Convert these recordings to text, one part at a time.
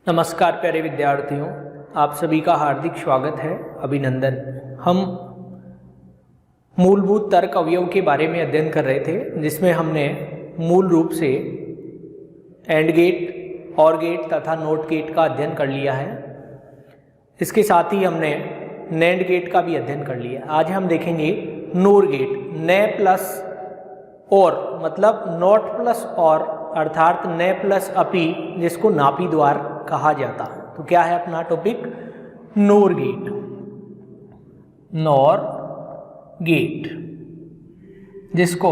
नमस्कार प्यारे विद्यार्थियों, आप सभी का हार्दिक स्वागत है, अभिनंदन। हम मूलभूत तर्क अवयव के बारे में अध्ययन कर रहे थे, जिसमें हमने मूल रूप से एंड गेट, और गेट तथा नॉट गेट का अध्ययन कर लिया है। इसके साथ ही हमने नैंड गेट का भी अध्ययन कर लिया। आज हम देखेंगे नोर गेट। न प्लस और मतलब नॉट प्लस और अर्थात न प्लस अपी, जिसको नापी द्वार कहा जाता है। तो क्या है अपना topic? NOR gate. NOR gate जिसको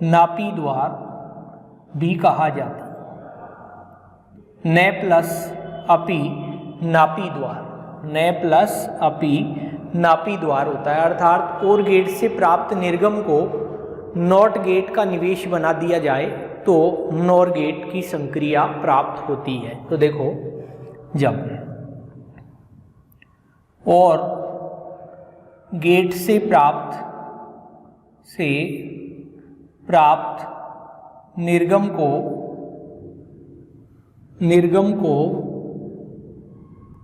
नापी द्वार भी कहा जाता है। न प्लस अपी नापी द्वार, न प्लस अपी नापी द्वार होता है, अर्थात और गेट से प्राप्त निर्गम को नॉट गेट का निवेश बना दिया जाए तो नोर गेट की संक्रिया प्राप्त होती है। तो देखो, जब और गेट से प्राप्त निर्गम को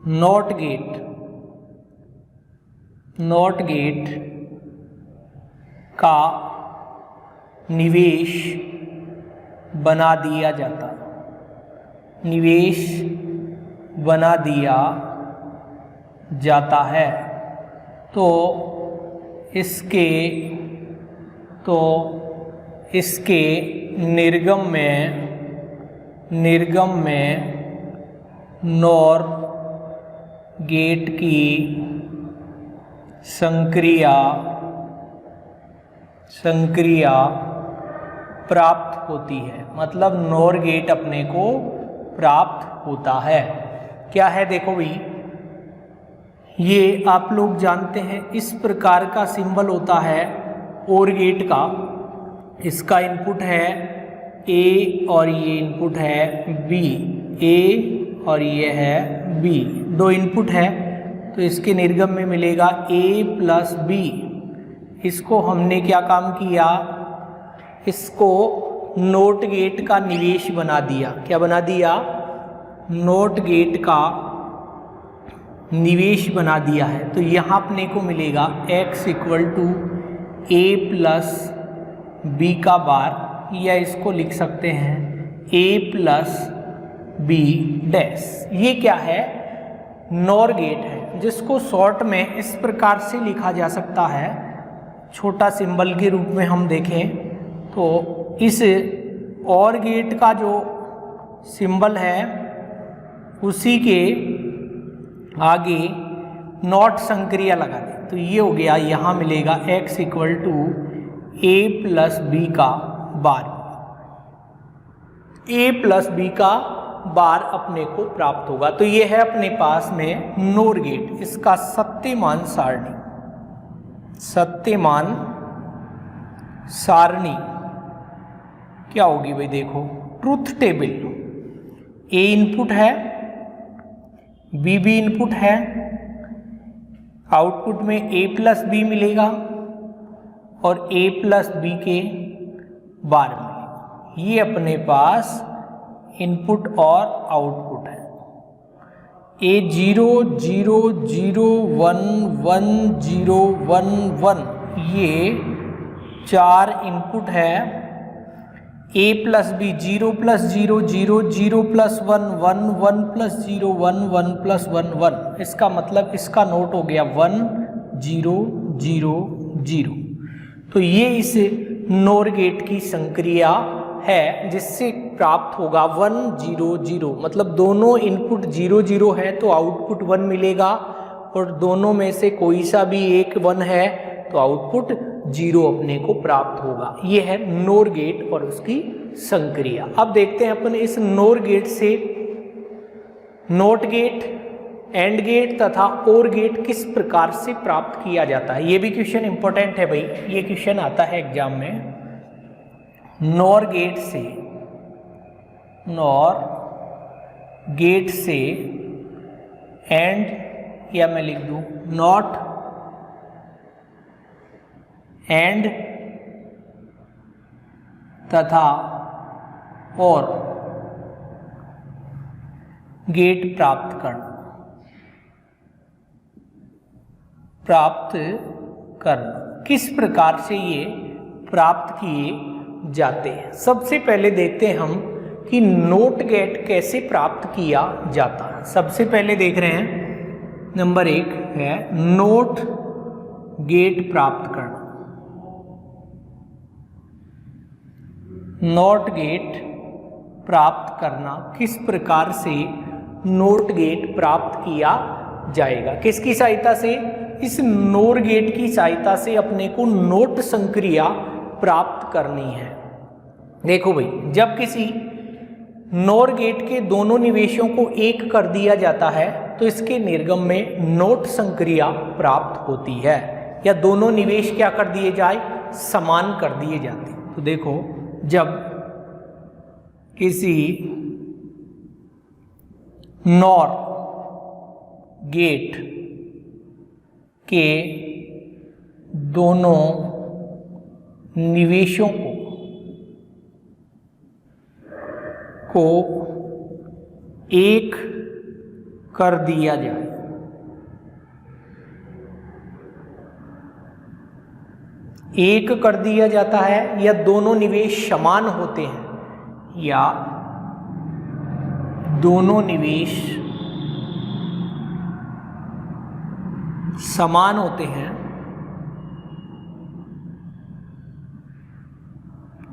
नॉट गेट का निवेश बना दिया जाता है तो इसके निर्गम में नोर गेट की संक्रिया प्राप्त होती है। मतलब नोर गेट अपने को प्राप्त होता है। क्या है देखो भाई, ये आप लोग जानते हैं, इस प्रकार का सिंबल होता है और गेट का। इसका इनपुट है ए और ये इनपुट है बी, ए और ये है बी, दो इनपुट है। तो इसके निर्गम में मिलेगा ए प्लस बी। इसको हमने क्या काम किया? इसको नोट गेट का निवेश बना दिया। क्या बना दिया? नोट गेट का निवेश बना दिया है। तो यहाँ अपने को मिलेगा x equal to A plus B का बार, या इसको लिख सकते हैं a प्लस बी डैश। ये क्या है? नोर गेट है, जिसको शॉर्ट में इस प्रकार से लिखा जा सकता है। छोटा सिंबल के रूप में हम देखें तो इस और गेट का जो सिंबल है उसी के आगे नॉट संक्रिया लगा दें तो ये हो गया। यहाँ मिलेगा x equal to A plus B का बार। ए प्लस बी का बार अपने को प्राप्त होगा। तो ये है अपने पास में नोर गेट। इसका सत्यमान सारणी क्या होगी भाई? देखो, ट्रूथ टेबल। ए इनपुट है, बी भी इनपुट है, आउटपुट में ए प्लस बी मिलेगा और ए प्लस बी के बार मिलेगा। ये अपने पास इनपुट और आउटपुट है। ए 0 0 0 1 1 0 1 1, ये चार इनपुट है। a plus B 0 plus 0 0 0 plus 1 1 1 plus 0 1 1 plus 1 1। इसका मतलब इसका नोट हो गया 1 0 0 0। तो ये इस नोर गेट की संक्रिया है, जिससे प्राप्त होगा 1 0 0। मतलब दोनों इनपुट 0 0 है तो आउटपुट 1 मिलेगा, और दोनों में से कोई सा भी एक 1 है तो आउटपुट 0 अपने को प्राप्त होगा। ये है नोर गेट और उसकी संक्रिया। अब देखते हैं अपन इस नोर गेट से नॉट गेट, एंड गेट तथा और गेट किस प्रकार से प्राप्त किया जाता है। ये भी क्वेश्चन इंपॉर्टेंट है भाई, ये क्वेश्चन आता है एग्जाम में। नोर गेट से एंड, या मैं लिख दूं नॉट एंड तथा और गेट प्राप्त करना, किस प्रकार से ये प्राप्त किए जाते हैं। सबसे पहले देखते हैं हम कि नोट गेट कैसे प्राप्त किया जाता है। सबसे पहले देख रहे हैं नंबर 1 है नोट गेट प्राप्त करना। नोट गेट प्राप्त करना, किस प्रकार से नोट गेट प्राप्त किया जाएगा, किसकी सहायता से, इस नोट गेट की सहायता से अपने को नोट संक्रिया प्राप्त करनी है। देखो भाई, जब किसी नोट गेट के दोनों निवेशों को एक कर दिया जाता है तो इसके निर्गम में नोट संक्रिया प्राप्त होती है, या दोनों निवेश क्या कर दिए जाए, समान कर दिए जाते हैं। तो देखो, जब किसी नॉर गेट के दोनों निवेशों को एक कर दिया जाए, एक कर दिया जाता है, या दोनों निवेश समान होते हैं, या दोनों निवेश समान होते हैं,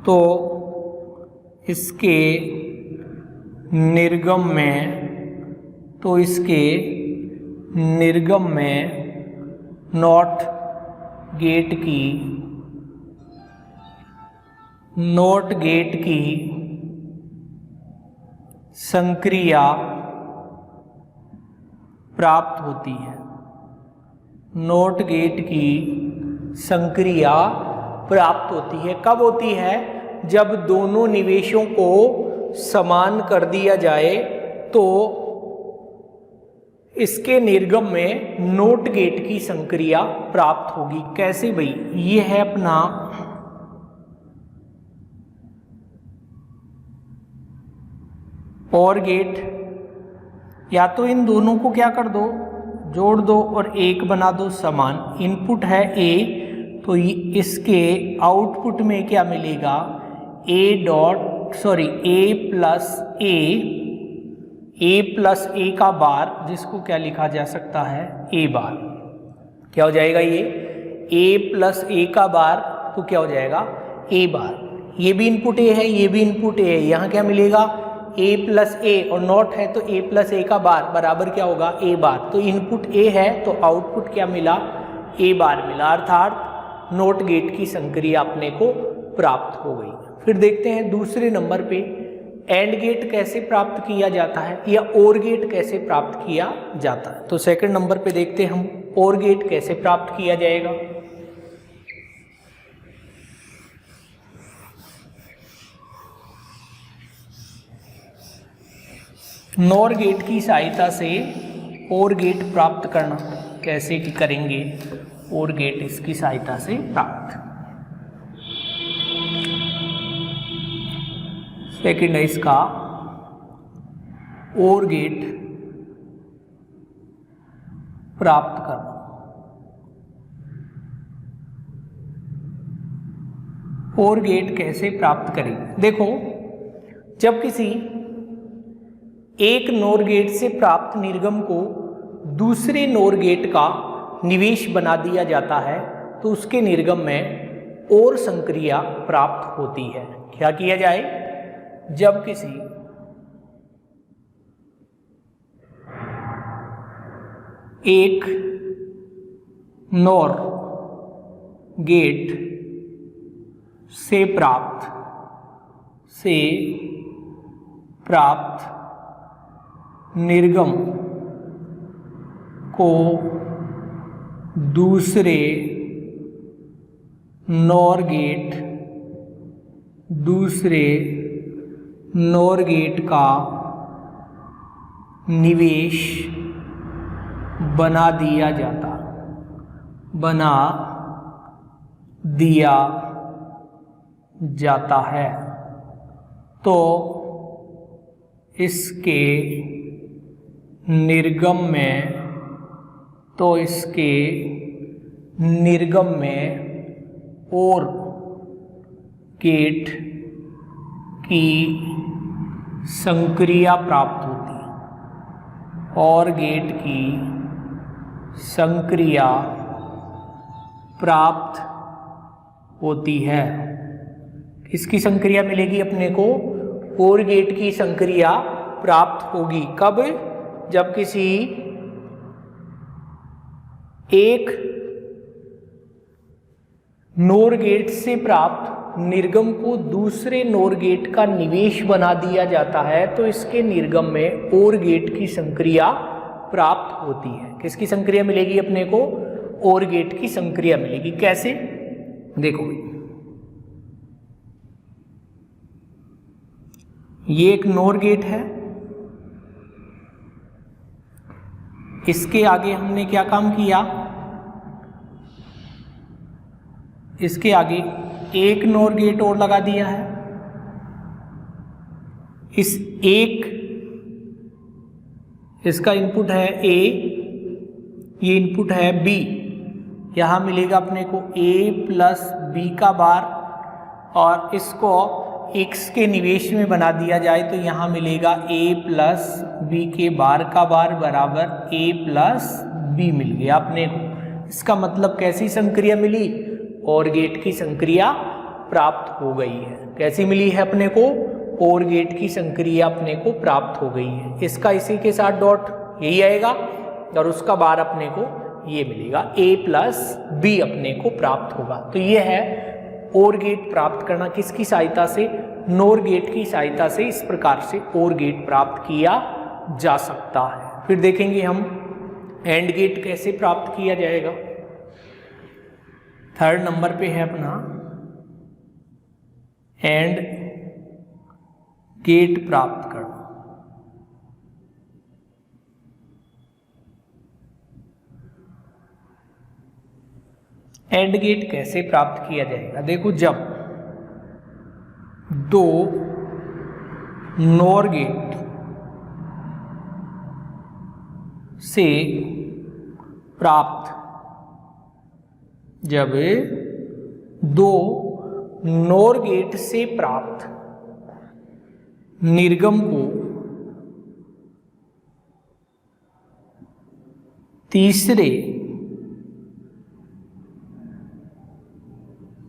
तो इसके निर्गम में नॉट गेट की संक्रिया प्राप्त होती है। नोट गेट की संक्रिया प्राप्त होती है। कब होती है, जब दोनों निवेशों को समान कर दिया जाए तो इसके निर्गम में नोट गेट की संक्रिया प्राप्त होगी। कैसे भाई, ये है अपना और गेट, या तो इन दोनों को क्या कर दो, जोड़ दो और एक बना दो समान। इनपुट है ए, तो इसके आउटपुट में क्या मिलेगा, ए प्लस ए का बार, जिसको क्या लिखा जा सकता है, ए बार। क्या हो जाएगा ये, ए प्लस ए का बार, तो क्या हो जाएगा, ए बार। ये भी इनपुट ए है, ये भी इनपुट ए है, यहाँ क्या मिलेगा, ए प्लस ए, और नॉट है तो ए प्लस ए का बार बराबर क्या होगा, ए बार। तो इनपुट ए है तो आउटपुट क्या मिला, ए बार मिला, अर्थात नोट गेट की संक्रिया अपने को प्राप्त हो गई। फिर देखते हैं दूसरे नंबर पे एंड गेट कैसे प्राप्त किया जाता है, या और गेट कैसे प्राप्त किया जाता है। तो सेकंड नंबर पे देखते हैं हम और गेट कैसे प्राप्त किया जाएगा। नॉर गेट की सहायता से और गेट प्राप्त करना, कैसे कि करेंगे, और गेट इसकी सहायता से प्राप्त। सेकंड है इसका और गेट प्राप्त करना। और गेट कैसे प्राप्त करेंगे, देखो, जब किसी एक नोर गेट से प्राप्त निर्गम को दूसरे नोर गेट का निवेश बना दिया जाता है तो उसके निर्गम में और संक्रिया प्राप्त होती है। क्या किया जाए, जब किसी एक नोर गेट से प्राप्त निर्गम को दूसरे नोर गेट का निवेश बना दिया जाता है तो इसके निर्गम में, तो इसके निर्गम में और गेट की संक्रिया प्राप्त होती है, और गेट की संक्रिया प्राप्त होती है। किसकी संक्रिया मिलेगी अपने को? और गेट की संक्रिया प्राप्त होगी। कब? जब किसी एक नोर गेट से प्राप्त निर्गम को दूसरे नोर गेट का निवेश बना दिया जाता है, तो इसके निर्गम में और गेट की संक्रिया प्राप्त होती है। किसकी संक्रिया मिलेगी अपने को? और गेट की संक्रिया मिलेगी। कैसे? देखो, ये एक नोर गेट है, इसके आगे हमने क्या काम किया? इसके आगे एक नोर गेट और लगा दिया है। इस एक, इसका इनपुट है A, ये इनपुट है B। यहाँ मिलेगा अपने को A प्लस B का बार, और इसको x के निवेश में बना दिया जाए तो यहाँ मिलेगा A प्लस B के बार का बार बराबर A प्लस B मिल गया अपने को। इसका मतलब कैसी संक्रिया मिली? और गेट की संक्रिया प्राप्त हो गई है। कैसी मिली है अपने को? और गेट की संक्रिया अपने को प्राप्त हो गई है। इसका इसी के साथ डॉट यही आएगा, और उसका बार अपने को ये मिलेगा, A प्लस B अपने को प्राप्त होगा। तो ये है और गेट प्राप्त करना। किसकी सहायता से? नोर गेट की सहायता से इस प्रकार से और गेट प्राप्त किया जा सकता है। फिर देखेंगे हम एंड गेट कैसे प्राप्त किया जाएगा। थर्ड नंबर पे है अपना एंड गेट प्राप्त करना। एंड गेट कैसे प्राप्त किया जाएगा? देखो, जब दो नोर गेट से प्राप्त, जब दो नोर गेट से प्राप्त निर्गम को तीसरे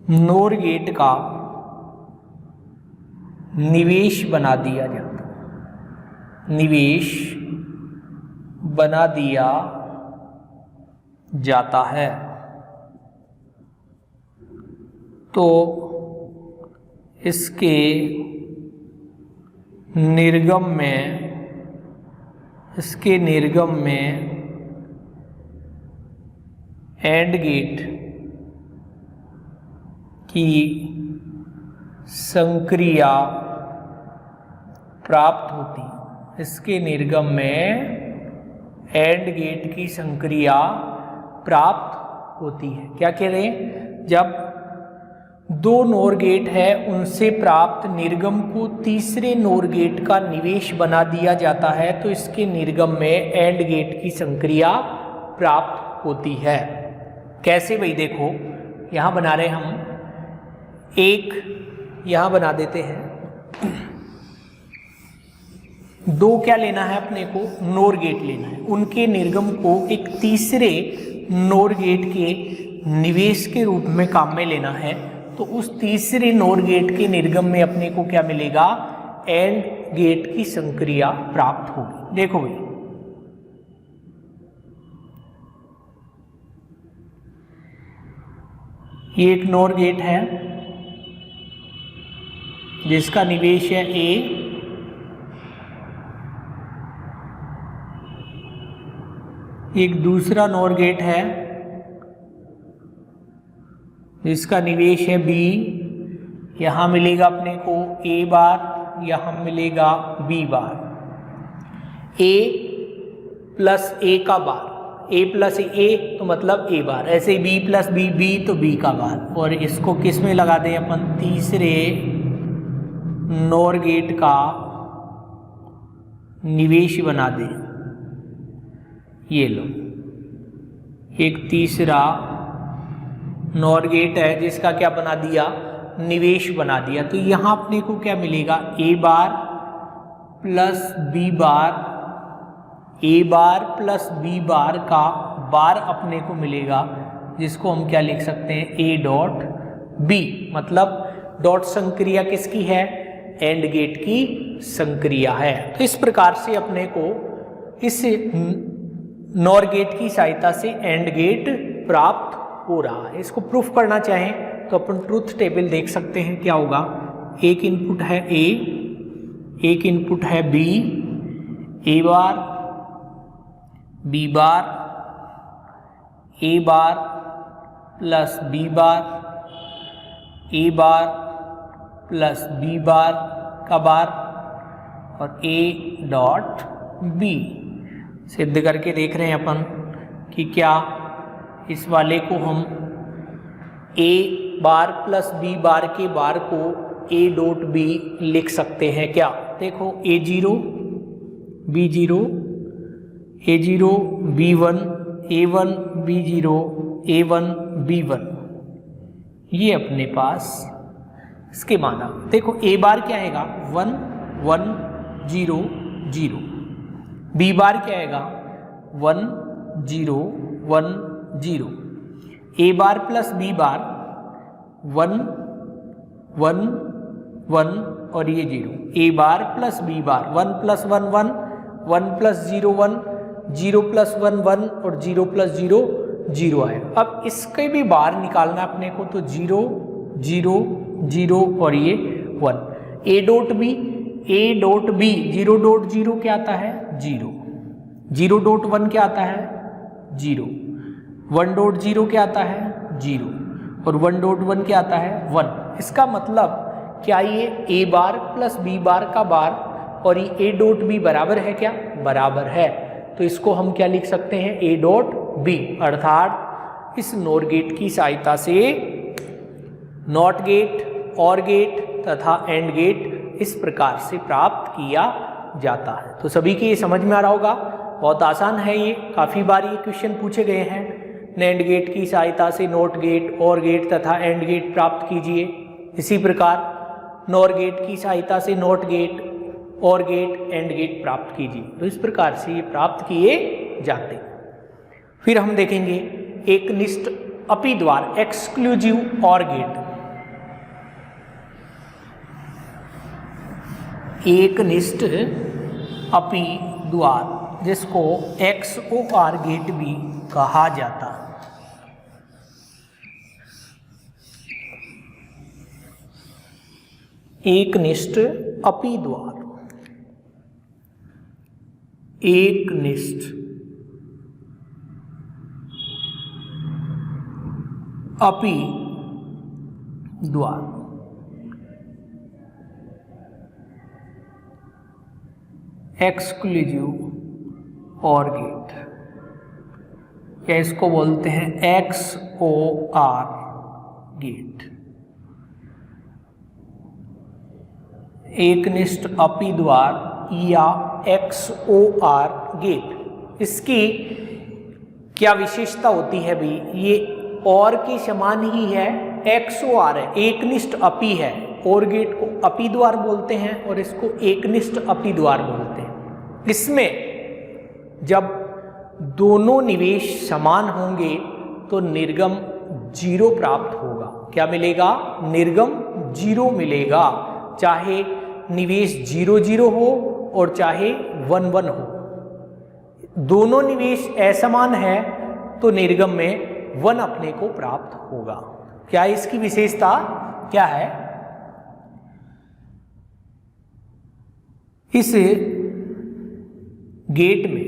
नोर गेट का निवेश बना दिया जाता, निवेश बना दिया जाता है, तो इसके निर्गम में एंड गेट की संक्रिया प्राप्त होती। इसके निर्गम में एंड गेट की संक्रिया प्राप्त होती है। क्या कह रहे हैं? जब दो नोर गेट है उनसे प्राप्त निर्गम को तीसरे नोर गेट का निवेश बना दिया जाता है, तो इसके निर्गम में एंड गेट की संक्रिया प्राप्त होती है। कैसे भाई? देखो, यहाँ बना रहे हम एक, यहाँ बना देते हैं दो। क्या लेना है अपने को? नोर गेट लेना है। उनके निर्गम को एक तीसरे नोर गेट के निवेश के रूप में काम में लेना है, तो उस तीसरे नोर गेट के निर्गम में अपने को क्या मिलेगा? एंड गेट की संक्रिया प्राप्त होगी। देखो भाई, ये एक नोर गेट है जिसका निवेश है A, एक दूसरा नोर गेट है जिसका निवेश है B। यहाँ मिलेगा अपने को A बार, यहाँ मिलेगा B bar. A plus A का बार, A प्लस A तो मतलब A बार, ऐसे B प्लस B, B तो B का बार। और इसको किस में लगा दें अपन? तीसरे नोर गेट का निवेश बना दें। ये लो, एक तीसरा नॉर गेट है जिसका क्या बना दिया, निवेश बना दिया। तो यहाँ अपने को क्या मिलेगा, ए bar plus B bar, A bar plus B bar का बार अपने को मिलेगा, जिसको हम क्या लिख सकते हैं, ए डॉट बी। मतलब डॉट संक्रिया किसकी है, एंड गेट की संक्रिया है। तो इस प्रकार से अपने को इस नॉर गेट की सहायता से एंड गेट प्राप्त हो रहा है। इसको प्रूफ करना चाहें तो अपन ट्रूथ टेबल देख सकते हैं। क्या होगा, एक इनपुट है ए, एक इनपुट है B, A bar, B bar, A bar plus B bar, A bar plus B bar का बार, और ए डॉट बी। सिद्ध करके देख रहे हैं अपन कि क्या इस वाले को हम ए बार प्लस बी बार के बार को ए डॉट बी लिख सकते हैं क्या। देखो ए जीरो बी जीरो, ए जीरो बी वन, ए वन बी जीरो, ए वन बी वन, ये अपने पास इसके माना। देखो ए बार क्या आएगा, one one zero zero, B bar क्या आएगा, one zero one zero, A bar plus B bar one one one और ये zero, A bar plus B bar one plus one one, one plus zero one, zero plus one one और zero plus zero zero आएगा। अब इसके भी बार निकालना अपने को, तो जीरो जीरो जीरो और ये one. A dot B, A dot B, zero dot zero क्या आता है, जीरो, जीरो डॉट वन क्या आता है, जीरो, वन डॉट जीरो क्या आता है, जीरो, और वन डॉट वन क्या आता है, वन। इसका मतलब क्या ये ए बार प्लस बी बार का बार और ये ए डॉट बी बराबर है क्या, बराबर है। तो इसको हम क्या लिख सकते हैं, ए डॉट बी। अर्थात इस नॉर गेट की सहायता से नॉट गेट, और गेट तथा एंड गेट इस प्रकार से प्राप्त किया जाता है। तो सभी के ये समझ में आ रहा होगा, बहुत आसान है ये, काफ़ी बार ये क्वेश्चन पूछे गए हैं। नैंड गेट की सहायता से नॉट गेट, और गेट तथा एंड गेट प्राप्त कीजिए। इसी प्रकार नॉर गेट की सहायता से नॉट गेट, और गेट, एंड गेट प्राप्त कीजिए। तो इस प्रकार से ये प्राप्त किए जाते हैं। फिर हम देखेंगे एक निष्ठ अपी द्वार, एक्सक्लूसिव और गेट। एक निष्ठ अपी द्वार, जिसको XOR गेट भी कहा जाता है। एक निष्ठ अपी द्वार, एक निष्ठ अपी द्वार, एक्सक्लूसिव और गेट, या इसको बोलते हैं XOR गेट। एक निष्ठ अपी द्वार या XOR गेट, इसकी क्या विशेषता होती है भाई, ये और के समान ही है, XOR है, एक निष्ठ अपी है। और गेट को अपी द्वार बोलते हैं और इसको एकनिष्ठ अपी द्वार बोलते हैं। इसमें जब दोनों निवेश समान होंगे तो निर्गम जीरो प्राप्त होगा। क्या मिलेगा, निर्गम जीरो मिलेगा, चाहे निवेश 0 0 हो और चाहे 1 1 हो। दोनों निवेश असमान है तो निर्गम में 1 अपने को प्राप्त होगा। क्या इसकी विशेषता क्या है, इस गेट में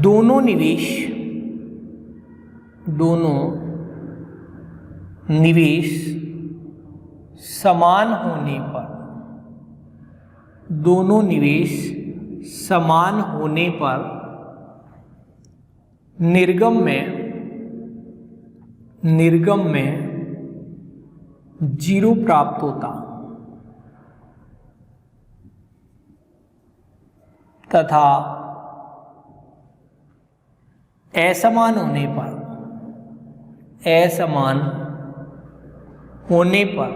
दोनों निवेश समान होने पर, दोनों निवेश समान होने पर निर्गम में 0 प्राप्त होता। तथा असमान होने पर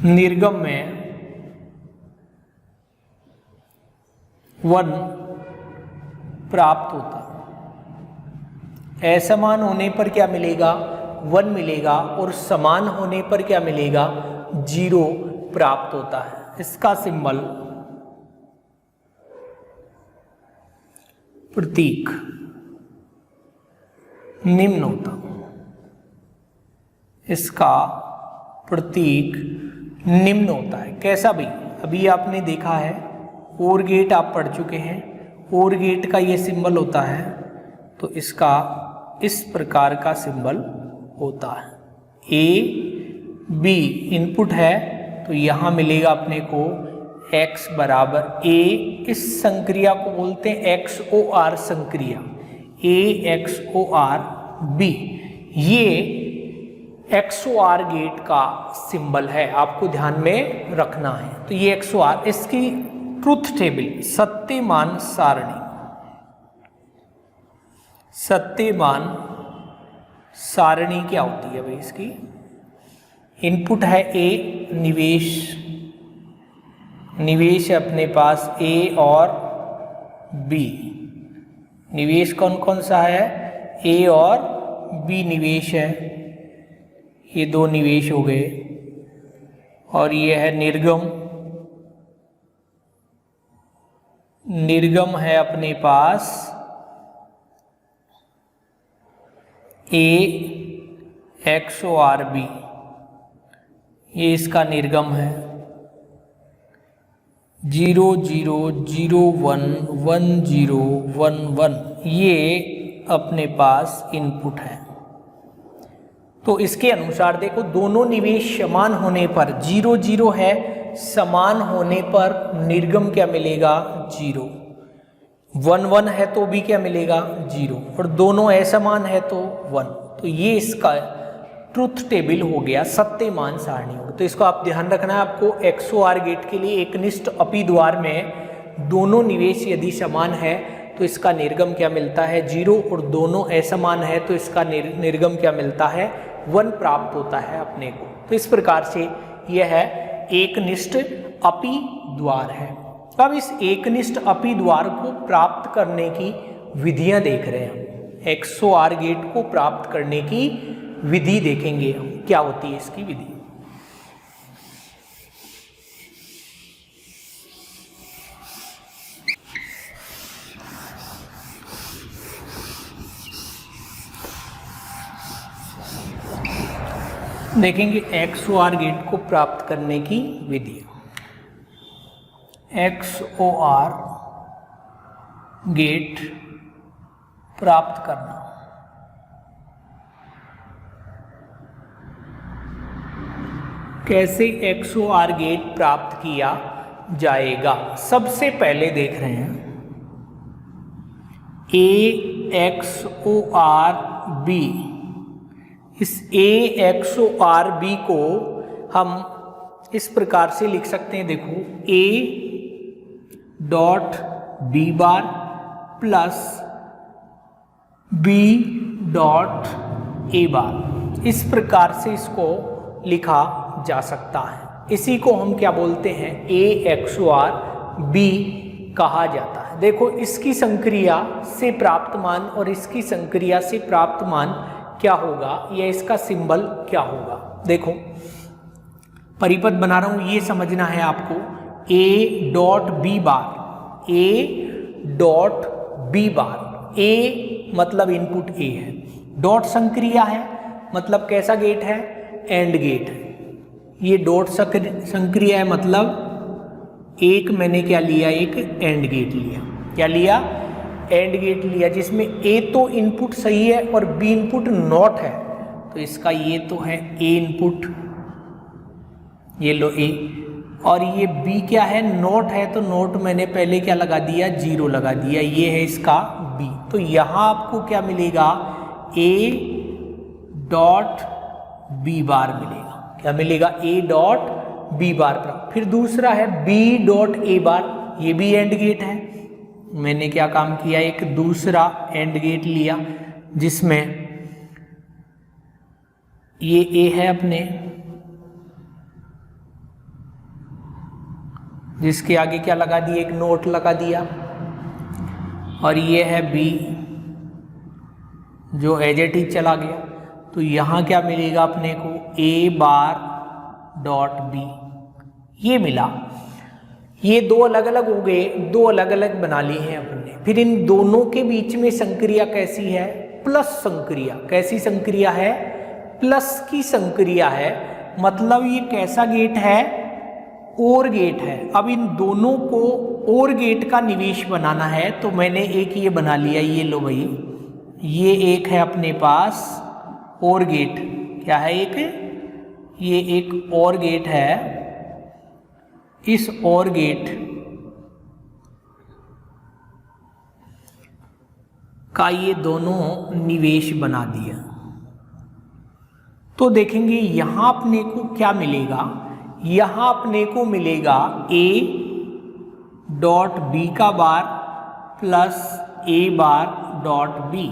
निर्गम में 1 प्राप्त होता है। असमान होने पर क्या मिलेगा? 1 मिलेगा, और समान होने पर क्या मिलेगा? 0 प्राप्त होता है। इसका सिंबल प्रतीक निम्न होता, इसका प्रतीक निम्न होता है। कैसा भाई? अभी आपने देखा है, और गेट आप पढ़ चुके हैं, और गेट का ये सिंबल होता है, तो इसका इस प्रकार का सिंबल होता है। ए बी इनपुट है, तो यहाँ मिलेगा अपने को x बराबर a। इस संक्रिया को बोलते हैं XOR संक्रिया, a XOR b। ये XOR गेट का सिंबल है, आपको ध्यान में रखना है। तो ये XOR, इसकी ट्रुथ टेबल, सत्यमान सारणी, सत्यमान सारणी क्या होती है भाई? इसकी इनपुट है a, निवेश है अपने पास a और b। निवेश कौन कौन सा है? a और b निवेश है, ये 2 निवेश हो गए। और ये है निर्गम है अपने पास a XOR b, ये इसका निर्गम है। 0 0 0 1 1 0 1 1, ये अपने पास इनपुट है। तो इसके अनुसार देखो, दोनों निवेश समान होने पर 0 0 है, समान होने पर निर्गम क्या मिलेगा? 0। 1 1 है तो भी क्या मिलेगा? 0। और दोनों असमान है तो 1। तो ये इसका ट्रुथ टेबल हो गया, सत्यमान सारणी हो। तो इसको आप ध्यान रखना है आपको। XOR गेट के लिए एकनिष्ठ अपिद्वार में दोनों निवेश यदि समान है तो इसका निर्गम क्या मिलता है? 0। और दोनों असमान है तो इसका निर्गम क्या मिलता है? 1 प्राप्त होता है अपने को। तो इस प्रकार से यह है एकनिष्ठ अपिद्वार है। अब इस एकनिष्ठ अपिद्वार को प्राप्त करने की विधियां देख रहे हैं हम। XOR गेट को प्राप्त करने की विधि देखेंगे हम, क्या होती है इसकी विधि। देखेंगे XOR गेट को प्राप्त करने की विधि। XOR गेट प्राप्त करना। कैसे XOR गेट प्राप्त किया जाएगा? सबसे पहले देख रहे हैं A XOR B। इस A XOR B को हम इस प्रकार से लिख सकते हैं, देखो A dot B bar plus B dot A बार, इस प्रकार से इसको लिखा जा सकता है। इसी को हम क्या बोलते हैं? A XOR B कहा जाता है। देखो, इसकी संक्रिया से प्राप्त मान और इसकी संक्रिया से प्राप्त मान क्या होगा, या इसका सिंबल क्या होगा। देखो, परिपथ बना रहा हूं, ये समझना है आपको। A dot B bar, A dot B bar, A मतलब इनपुट A है, डॉट संक्रिया है, मतलब कैसा गेट है? एंड गेट है। ये डॉट संक्रिया है, मतलब एक मैंने क्या लिया? एक एंड गेट लिया। क्या लिया? एंड गेट लिया, जिसमें A तो इनपुट सही है और B इनपुट नॉट है। तो इसका ये तो है A इनपुट, ये लो A, और ये B क्या है? नॉट है, तो नॉट मैंने पहले क्या लगा दिया? 0 लगा दिया। ये है इसका B। तो यहाँ आपको क्या मिलेगा? A डॉट B बार मिलेगा। क्या मिलेगा? A डॉट बी बार प्राप्त। फिर दूसरा है बी डॉट ए बार, ये भी एंड गेट है। मैंने क्या काम किया, एक दूसरा एंड गेट लिया जिसमें ये ए है अपने, जिसके आगे क्या लगा दिया, एक नोट लगा दिया, और ये है बी जो एज इट इज चला गया। तो यहाँ क्या मिलेगा अपने को, ए बार डॉट बी, ये मिला। ये दो अलग अलग हो गए, दो अलग अलग बना लिए हैं अपने। फिर इन दोनों के बीच में संक्रिया कैसी है, प्लस संक्रिया। कैसी संक्रिया है, प्लस की संक्रिया है। मतलब ये कैसा गेट है, और गेट है। अब इन दोनों को और गेट का निवेश बनाना है, तो मैंने एक ये बना लिया, ये लो भाई, ये एक है अपने पास और गेट। क्या है एक, ये एक और गेट है। इस और गेट का ये दोनों निवेश बना दिया। तो देखेंगे यहां अपने को क्या मिलेगा, यहां अपने को मिलेगा ए डॉट बी का bar plus A bar dot B.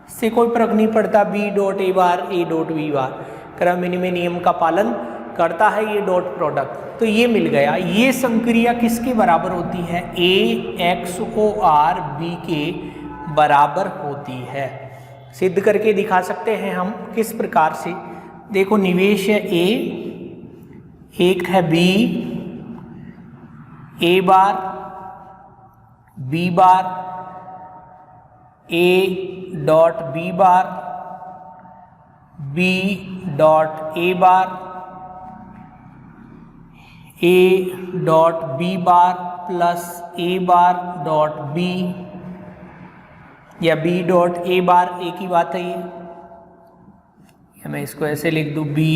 इससे कोई फर्क नहीं पड़ता, B dot A bar, A dot B bar, क्रम विनिमय नियम का पालन करता है ये डॉट प्रोडक्ट। तो ये मिल गया। ये संक्रिया किसके बराबर होती है, ए एक्स ओ आर बी के बराबर होती है। सिद्ध करके दिखा सकते हैं हम किस प्रकार से। देखो निवेश है ए, एक है B, A bar B bar, A dot B bar, B dot A bar, A dot B bar plus A bar dot B, या बी डॉट ए बार, एक ही बात है ये। या मैं इसको ऐसे लिख दूं, बी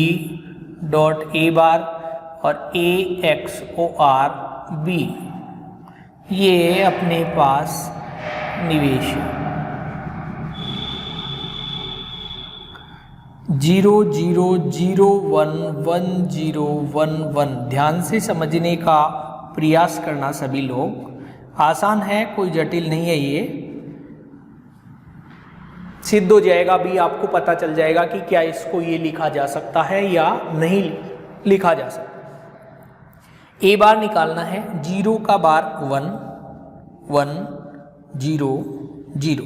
डॉट ए बार और A X O R B, ये अपने पास निवेश है। 0 0 0 1 1 0 1 1। ध्यान से समझने का प्रयास करना सभी लोग, आसान है, कोई जटिल नहीं है। ये सिद्ध हो जाएगा भी, आपको पता चल जाएगा कि क्या इसको ये लिखा जा सकता है या नहीं लिखा जा सकता। ए बार निकालना है, 0 का बार 1 1 0 0।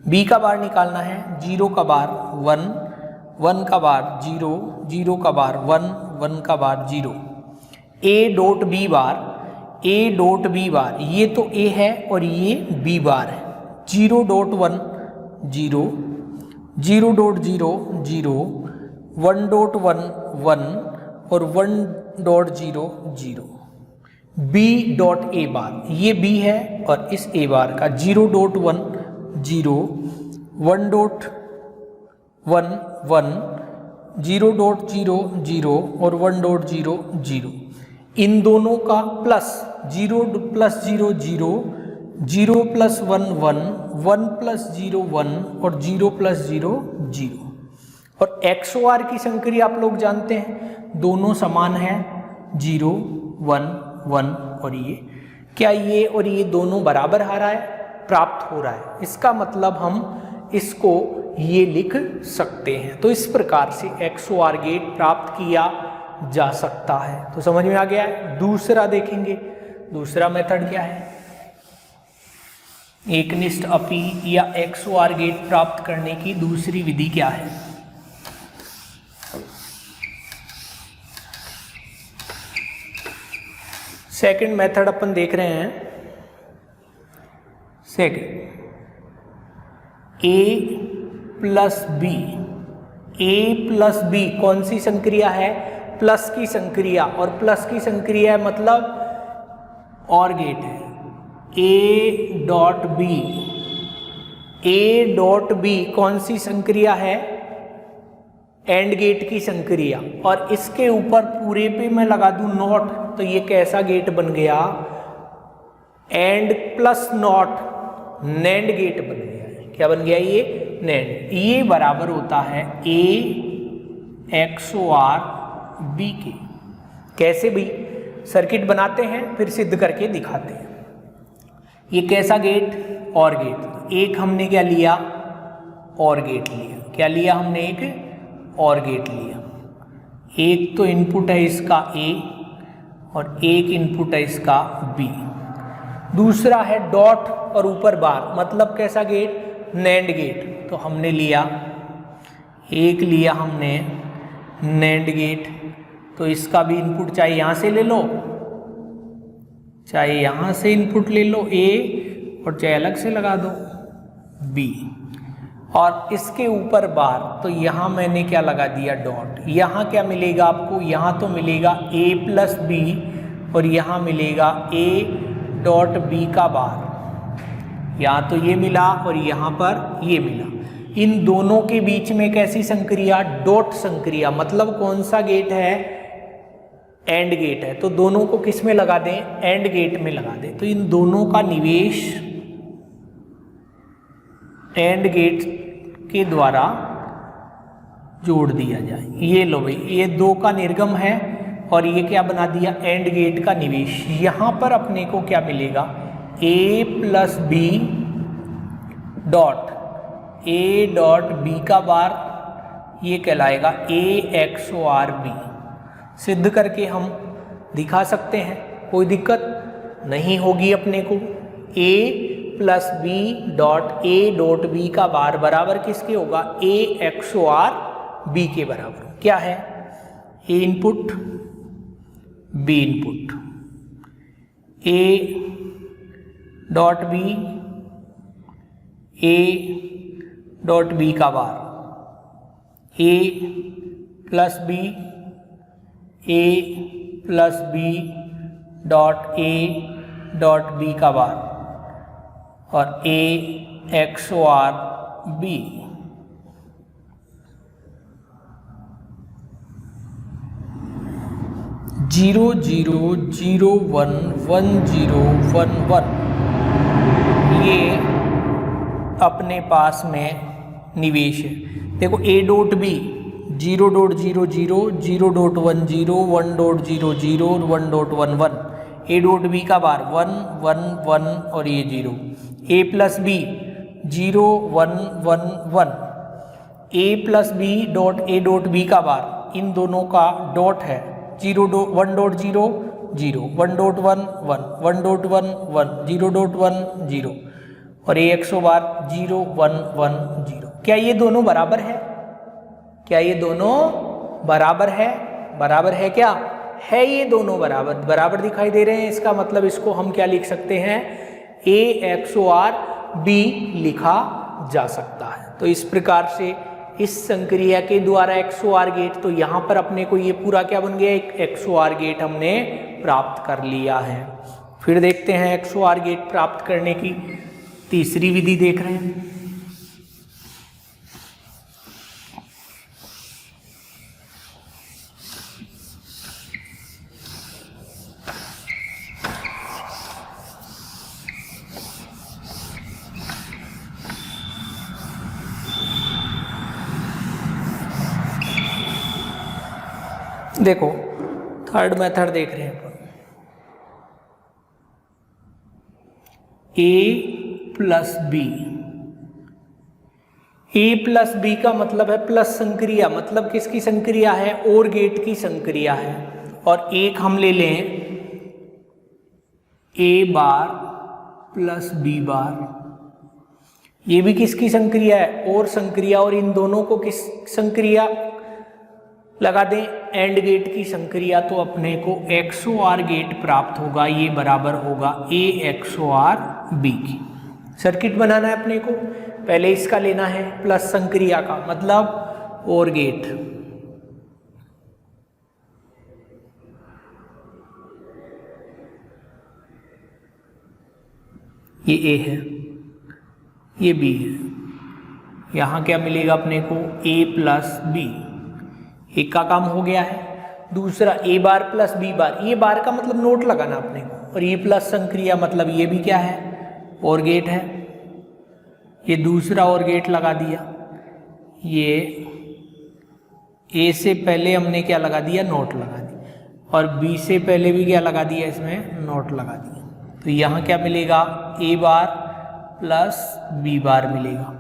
बी का बार निकालना है, 0 का बार 1 1 का बार 0 0 का बार 1 1 का bar 0। A dot B bar, A dot B bar, ये तो ए है और ये बी बार है। 0 डॉट 1 0 0 डॉट 0 0 1 डॉट 1 1 और 1 डॉट 0 0। बी डॉट ए बार, ये बी है और इस ए बार का 0 डॉट 1 0 1 डॉट 1 1 0 डॉट 0 0 और 1 डॉट 0 0। इन दोनों का प्लस 0 प्लस 0 0 0 प्लस 1 1 1 प्लस 0 1 और 0 प्लस 0 0। और एक्स ओ आर की संक्रिया आप लोग जानते हैं, दोनों समान है, 0 1 1 और ये क्या, ये और ये दोनों बराबर आ रहा है, प्राप्त हो रहा है। इसका मतलब हम इसको ये लिख सकते हैं। तो इस प्रकार से एक्स ओ आर गेट प्राप्त किया जा सकता है। तो समझ में आ गया है। दूसरा देखेंगे, दूसरा मेथड क्या है, एकनिष्ठ अपी या एक्स ओ आर गेट प्राप्त करने की दूसरी विधि क्या है। सेकंड मेथड अपन देख रहे हैं। Second, A plus B, A plus B कौन सी संक्रिया है, प्लस की संक्रिया। और प्लस की संक्रिया मतलब और गेट है। A dot B, A dot B कौन सी संक्रिया है, एंड गेट की संक्रिया। और इसके ऊपर पूरे पे मैं लगा दूं नॉट, तो ये कैसा गेट बन गया, AND plus NOT, NAND gate बन गया है। क्या बन गया ये, नैंड। ये बराबर होता है ए एक्स ओ आर बी के। कैसे भी सर्किट बनाते हैं फिर सिद्ध करके दिखाते हैं। ये कैसा गेट? और गेट। एक हमने क्या लिया? और गेट लिया। क्या लिया हमने? एक और गेट लिया। एक तो इनपुट है इसका ए और एक इनपुट है इसका बी। दूसरा है डॉट और ऊपर बार, मतलब कैसा गेट? NAND gate. तो हमने लिया एक, लिया हमने नैंड गेट। तो इसका भी इनपुट चाहे यहाँ से ले लो, चाहे यहाँ से इनपुट ले लो ए, और चाहे अलग से लगा दो बी। और इसके ऊपर बार, तो यहाँ मैंने क्या लगा दिया? डॉट। यहाँ क्या मिलेगा आपको? यहाँ तो मिलेगा ए प्लस बी और यहाँ मिलेगा ए डॉट बी का बार। यहाँ तो ये मिला और यहाँ पर ये मिला। इन दोनों के बीच में कैसी संक्रिया? डॉट संक्रिया। मतलब कौन सा गेट है? एंड गेट है। तो दोनों को किस में लगा दें? एंड गेट में लगा दें। तो इन दोनों का निवेश एंड गेट के द्वारा जोड़ दिया जाए। ये लो भाई, ये दो का निर्गम है और ये क्या बना दिया? एंड गेट का निवेश। यहाँ पर अपने को क्या मिलेगा? A plus B dot A dot B का बार, ये कहलाएगा A X O R B. सिद्ध करके हम दिखा सकते हैं, कोई दिक्कत नहीं होगी अपने को। A plus B dot A dot B का बार बराबर किसके होगा? A X O R B के बराबर। क्या है? A input B input, A dot B A dot B का bar, A plus B A plus B dot A dot B का बार और A X O R B. Zero zero zero one one zero one one, ये अपने पास में निवेश है। देखो ए dot B 0.00 0.10 1.00 1.11, A dot B का बार 1 1 1 और ये 0। A plus B 0 1 1 1, A plus B dot A dot B का बार, इन दोनों का डॉट है 1.0 0 1.1 1 1.1 1 0.1 0 और ए एक्सो बार 0 1 1 0। क्या ये दोनों बराबर है? क्या ये दोनों बराबर है? बराबर है क्या है? ये दोनों बराबर बराबर दिखाई दे रहे हैं। इसका मतलब इसको हम क्या लिख सकते हैं? ए एक्स ओ आर बी लिखा जा सकता है। तो इस प्रकार से इस संक्रिया के द्वारा एक्स ओ आर गेट, तो यहाँ पर अपने को ये पूरा क्या बन गया? एक एक्स ओ आर गेट हमने प्राप्त कर लिया है। फिर देखते हैं एक्स ओ आर गेट प्राप्त करने की तीसरी विधि देख रहे हैं। देखो थर्ड मेथड देख रहे हैं। ए plus B, A plus B का मतलब है प्लस संक्रिया, मतलब किसकी संक्रिया है? और गेट की संक्रिया है। और एक हम ले लें ए बार प्लस बी बार, ये भी किसकी संक्रिया है? और संक्रिया। और इन दोनों को किस संक्रिया लगा दें? एंड गेट की संक्रिया। तो अपने को एक्स ओ आर गेट प्राप्त होगा। ये बराबर होगा A X O R B की। सर्किट बनाना है अपने को, पहले इसका लेना है प्लस संक्रिया का, मतलब और गेट। ये ए है, ये बी है। यहाँ क्या मिलेगा अपने को? A plus B. एक का काम हो गया है। दूसरा ए बार प्लस बी बार, ये बार का मतलब नोट लगाना अपने को, और ये प्लस संक्रिया मतलब ये भी क्या है? और गेट है। ये दूसरा और गेट लगा दिया। ये ए से पहले हमने क्या लगा दिया? नोट लगा दिया। और बी से पहले भी क्या लगा दिया, इसमें नॉट लगा दिया। तो यहाँ क्या मिलेगा, ए बार प्लस बी बार मिलेगा।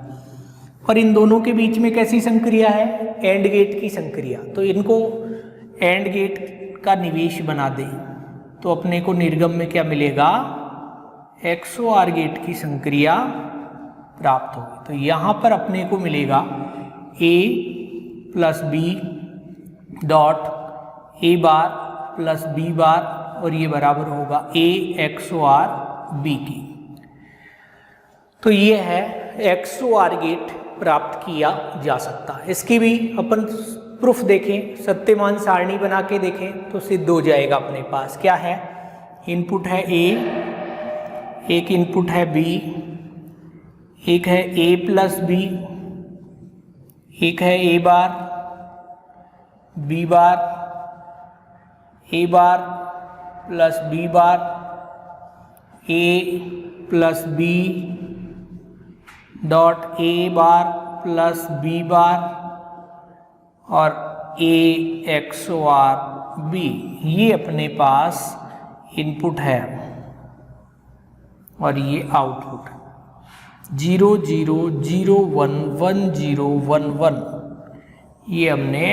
और इन दोनों के बीच में कैसी संक्रिया है, एंड गेट की संक्रिया। तो इनको एंड गेट का निवेश बना दें तो अपने को निर्गम में क्या मिलेगा, XOR गेट की संक्रिया प्राप्त होगी। तो यहाँ पर अपने को मिलेगा A plus B dot A bar plus B bar, और ये बराबर होगा A XOR B की। तो ये है XOR गेट प्राप्त किया जा सकता है। इसकी भी अपन प्रूफ देखें, सत्यमान सारणी बना के देखें तो सिद्ध हो जाएगा। अपने पास क्या है, इनपुट है A, एक इनपुट है B, एक है A प्लस B, एक है A bar, B bar, A bar plus B bar, A plus B dot A bar plus B बार, और A XOR B। ये अपने पास इनपुट है और ये आउटपुट 0 0 0 1 1 0 1 1। ये हमने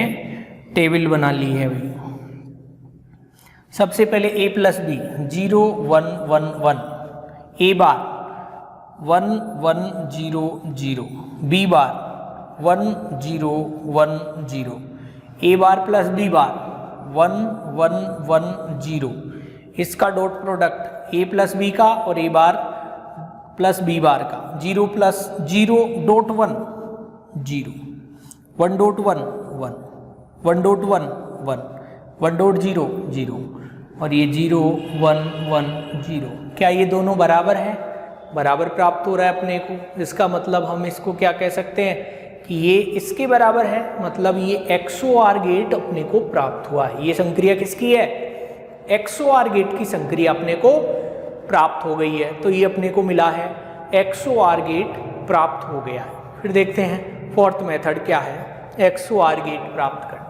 टेबल बना ली है भाई। सबसे पहले A plus B 0 1 1 1, A bar 1 1 0 0, B bar 1 0 1 0, A bar plus B bar 1 1 1 0। इसका dot product A plus B का और A bar plus B bar का, 0 plus 0 dot 1 0, 1 dot 1 1, 1 dot 1 1, 1 dot 0 0, और ये 0 1 1 0। क्या ये दोनों बराबर है, बराबर प्राप्त हो रहा है अपने को। इसका मतलब हम इसको क्या कह सकते हैं कि ये इसके बराबर है, मतलब ये XOR गेट अपने को प्राप्त हुआ है। ये संक्रिया किसकी है, XOR गेट की संक्रिया अपने को प्राप्त हो गई है। तो ये अपने को मिला है XOR गेट प्राप्त हो गया है। फिर देखते हैं फोर्थ मेथड क्या है, XOR गेट प्राप्त करना।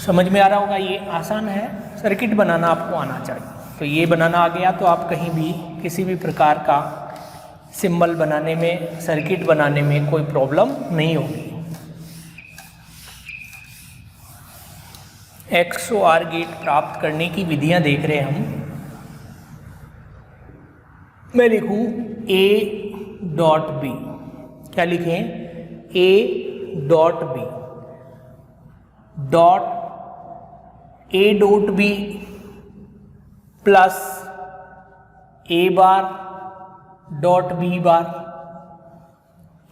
समझ में आ रहा होगा, ये आसान है। सर्किट बनाना आपको आना चाहिए। तो ये बनाना आ गया तो आप कहीं भी किसी भी प्रकार का सिंबल बनाने में, सर्किट बनाने में कोई प्रॉब्लम नहीं होगी। XOR गेट प्राप्त करने की विधियां देख रहे हैं हम। मैं लिखूं A डॉट B, क्या लिखें, A dot B dot A dot B plus A bar dot B bar,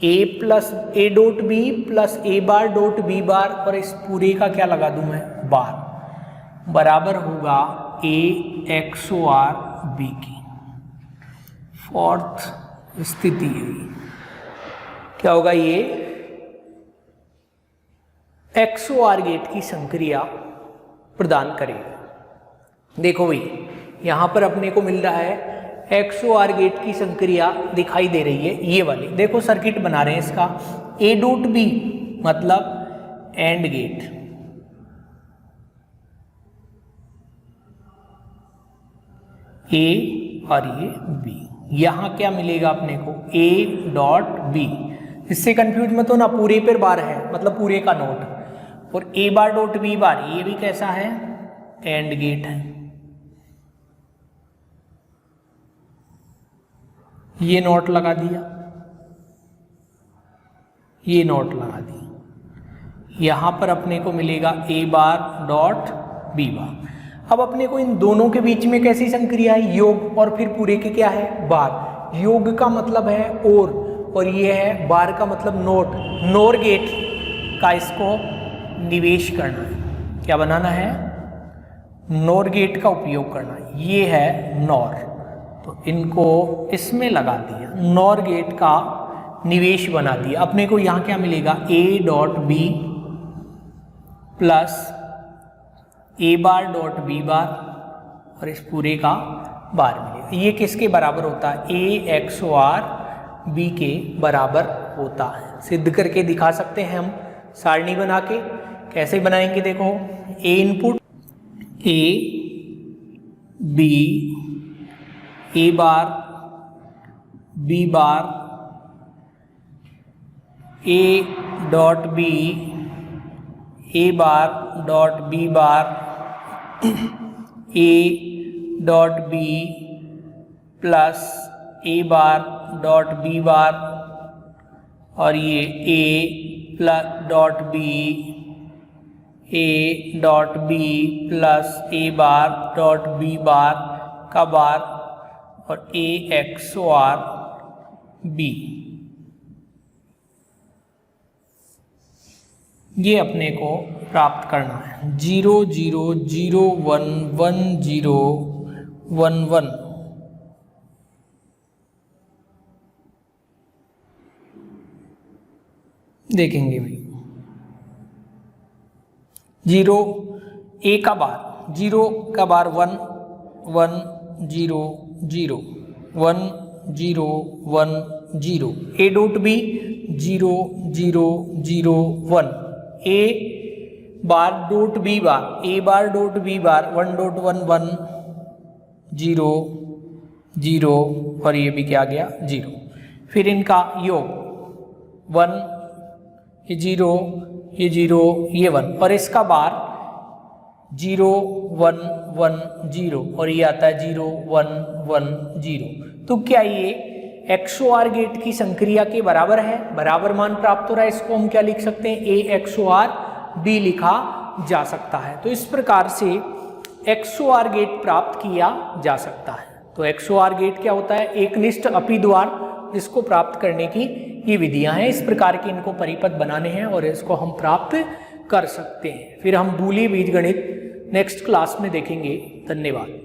A plus A dot B plus A bar dot B बार, और इस पूरे का क्या लगा दूं मैं, बार, बराबर होगा A XOR B की। फोर्थ स्थिति है, क्या होगा, ये XOR गेट की संक्रिया प्रदान करेगा। देखो भाई, यहाँ पर अपने को मिल रहा है XOR गेट की संक्रिया दिखाई दे रही है, ये वाली। देखो सर्किट बना रहे हैं इसका, A डॉट B मतलब एंड गेट, A और ये B। यहाँ क्या मिलेगा अपने को, A डॉट B। इससे कंफ्यूज मत हो ना, पूरे पर बार है मतलब पूरे का नोट, और A बार डॉट B बार ये भी कैसा है, एंड गेट है। ये नोट लगा दिया, ये नोट लगा दिया। यहाँ पर अपने को मिलेगा A बार डॉट B बार। अब अपने को इन दोनों के बीच में कैसी संक्रिया है, योग, और फिर पूरे के क्या है, बार। योग का मतलब है और ये है बार का मतलब नोट। नोर गेट का इसको निवेश करना है, क्या बनाना है, नोर गेट का उपयोग करना है। ये है नॉर, तो इनको इसमें लगा दिया, नॉर गेट का निवेश बना दिया। अपने को यहाँ क्या मिलेगा, A dot B plus A bar dot B बार, और इस पूरे का बार मिलेगा। ये किसके बराबर होता है, A XOR B के बराबर होता है। सिद्ध करके दिखा सकते हैं हम सारणी बना के कैसे बनाएंगे देखो, A input A B, A bar B bar, A dot B, A bar dot B bar, A dot B plus A bar dot B bar, और ये A plus dot B, A dot B plus A bar dot B bar का bar, और ए XOR B. ये अपने को प्राप्त करना है। 0 0 0 1 1 0 1 1। देखेंगे भाई 0 ए का बार, 0 का bar 1 1 0 0 1 0 1 0, A dot B 0 0 0 1, A bar dot B bar, A bar dot B bar 1 dot 1 1 0 0, और ये भी क्या गया 0। फिर इनका योग 1 ये 0 ये 0 ये 1, और इसका बार 0 1 1 0, और ये आता है 0 1 1 0। तो क्या ये XOR गेट की संक्रिया के बराबर है, बराबर मान प्राप्त हो रहा है। इसको हम क्या लिख सकते हैं, A XOR B लिखा जा सकता है। तो इस प्रकार से XOR गेट प्राप्त किया जा सकता है। तो XOR गेट क्या होता है, एकनिष्ठ अपिद्वार, जिसको प्राप्त करने की ये विधियां हैं। इस प्रकार के इनको परिपथ बनाने हैं और इसको हम प्राप्त कर सकते हैं। फिर हम बूलियन बीजगणित नेक्स्ट क्लास में देखेंगे। धन्यवाद।